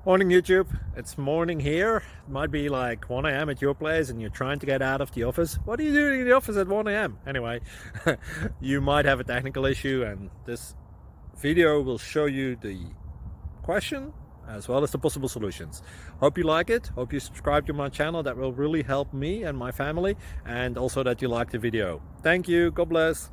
Morning YouTube, it's morning here. It might be like 1 a.m. at your place and you're trying to get out of the office. What are you doing in the office at 1 a.m.? Anyway, you might have a technical issue and this video will show you the question as well as the possible solutions. Hope you like it, hope you subscribe to my channel. That will really help me and my family, and also that you like the video. Thank you, God bless.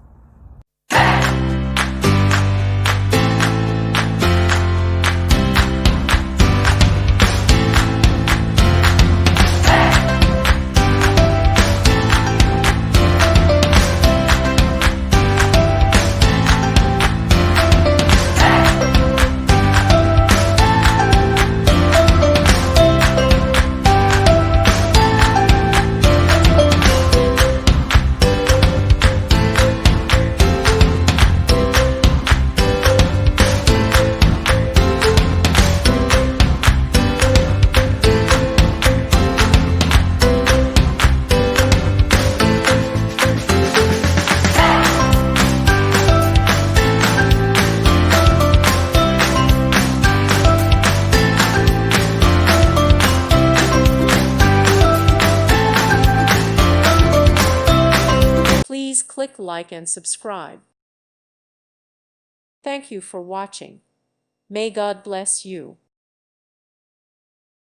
Please click like and subscribe. Thank you for watching. May God bless you.